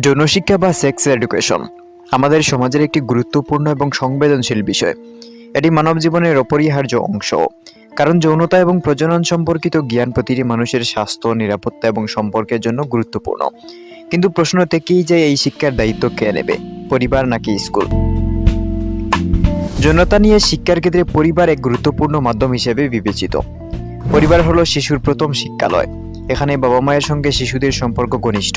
যৌন শিক্ষা বা সেক্স এডুকেশন আমাদের সমাজের একটি গুরুত্বপূর্ণ এবং সংবেদনশীল বিষয়। এটি মানব জীবনের অপরিহার্য অংশ, কারণ যৌনতা এবং প্রজনন সম্পর্কিত জ্ঞান প্রতিটি মানুষের স্বাস্থ্য, নিরাপত্তা এবং সম্পর্কের জন্য গুরুত্বপূর্ণ। কিন্তু প্রশ্ন থেকেই যে এই শিক্ষার দায়িত্ব কে নেবে, পরিবার নাকি স্কুল? যৌনতা নিয়ে শিক্ষার ক্ষেত্রে পরিবার এক গুরুত্বপূর্ণ মাধ্যম হিসেবে বিবেচিত। পরিবার হলো শিশুর প্রথম শিক্ষালয়। এখানে বাবা মায়ের সঙ্গে শিশুদের সম্পর্ক ঘনিষ্ঠ,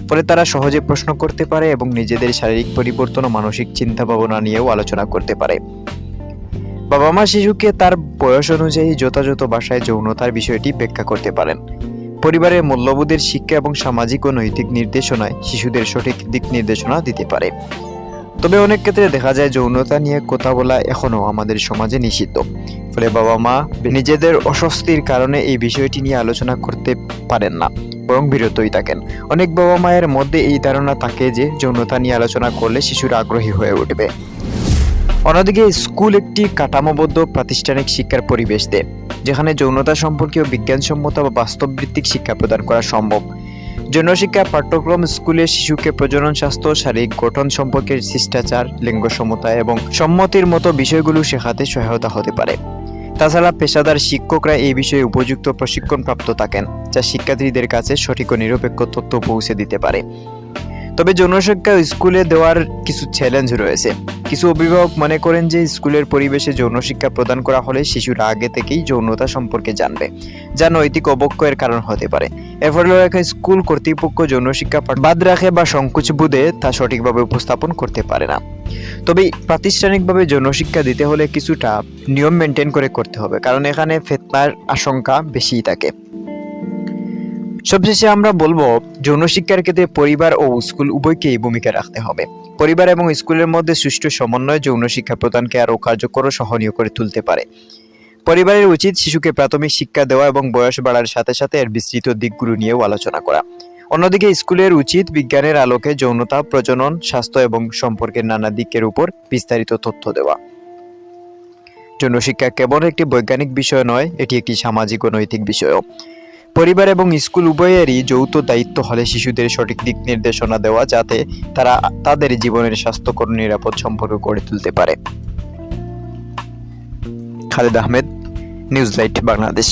ফলে তারা সহজে প্রশ্ন করতে পারে এবং নিজেদের শারীরিক পরিবর্তন ও মানসিক চিন্তা ভাবনা নিয়েও আলোচনা করতে পারে। বাবা মা শিশুকে তার বয়স অনুযায়ী যথাযথ ভাষায় যৌনতার বিষয়টি ব্যাখ্যা করতে পারেন। পরিবারের মূল্যবোধের শিক্ষা এবং সামাজিক ও নৈতিক নির্দেশনায় শিশুদের সঠিক দিক নির্দেশনা দিতে পারে। তবে অনেক ক্ষেত্রে দেখা যায় যৌনতা নিয়ে কথা বলা এখনো আমাদের সমাজে নিষিদ্ধ, ফলে বাবা মা নিজেদের অস্বস্তির কারণে এই বিষয়টি নিয়ে আলোচনা করতে পারেন না, বরং বিরতই থাকেন। অনেক বাবা মায়ের মধ্যে এই ধারণা থাকে যে যৌনতা নিয়ে আলোচনা করলে শিশুরা আগ্রহী হয়ে উঠবে। অন্যদিকে স্কুল একটি কাঠামোবদ্ধ প্রাতিষ্ঠানিক শিক্ষার পরিবেশ দেয়, যেখানে যৌনতা সম্পর্কীয় বিজ্ঞানসম্মত বা বাস্তবভিত্তিক শিক্ষা প্রদান করা সম্ভব। যৌন শিক্ষা পাঠ্যক্রম স্কুলে শিশুকে প্রজনন স্বাস্থ্য, শারীরিক গঠন সম্পর্কে শিষ্টাচার, লিঙ্গ সমতা এবং সম্মতির মতো বিষয়গুলো শেখাতে সহায়তা হতে পারে। তাছাড়া পেশাদার শিক্ষকরা এই বিষয়ে উপযুক্ত প্রশিক্ষণপ্রাপ্ত থাকেন, যা শিক্ষার্থীদের কাছে সঠিক ও নিরপেক্ষ তথ্য পৌঁছে দিতে পারে। তবে যৌন শিক্ষা স্কুলে দেওয়ার কিছু চ্যালেঞ্জ রয়েছে। কিছু অভিভাবক মনে করেন যে স্কুলের পরিবেশে যৌন শিক্ষা প্রদান করা হলে শিশুরা আগে থেকেই যৌনতা সম্পর্কে জানবে, যা নৈতিক অবক্ষয়ের কারণ হতে পারে। এর ফলে স্কুল কর্তৃপক্ষ যৌন শিক্ষা বাদ রাখে বা সংকোচ বোধে তা সঠিকভাবে উপস্থাপন করতে পারে না। তবে প্রাতিষ্ঠানিকভাবে যৌন শিক্ষা দিতে হলে কিছুটা নিয়ম মেনটেন করে করতে হবে, কারণ এখানে ফিতনার আশঙ্কা বেশিই থাকে। সবশেষে আমরা বলবো, যৌন শিক্ষার ক্ষেত্রে পরিবার ও স্কুল উভয়কেই ভূমিকা রাখতে হবে। পরিবার এবং স্কুলের মধ্যে সুষ্ঠু সমন্বয় যৌন শিক্ষা প্রদানকে আরও কার্যকর ও সহনীয় করে তুলতে পারে। পরিবারের উচিত শিশুকে প্রাথমিক শিক্ষা দেওয়া এবং বয়স বাড়ার সাথে সাথে এর বিস্তৃত দিকগুলো নিয়েও আলোচনা করা। অন্যদিকে স্কুলের উচিত বিজ্ঞানের আলোকে যৌনতা, প্রজনন, স্বাস্থ্য এবং সম্পর্কের নানা দিকের উপর বিস্তারিত তথ্য দেওয়া। যৌন শিক্ষা কেবল একটি বৈজ্ঞানিক বিষয় নয়, এটি একটি সামাজিক ও নৈতিক বিষয়ও। পরিবার এবং স্কুল উভয়েরই যৌথ দায়িত্ব হলে শিশুদের সঠিক দিক নির্দেশনা দেওয়া, যাতে তারা তাদের জীবনের স্বাস্থ্যকর নিরাপদ সম্পর্ক গড়ে তুলতে পারে। Khaled Ahmed, news light, Bangladesh.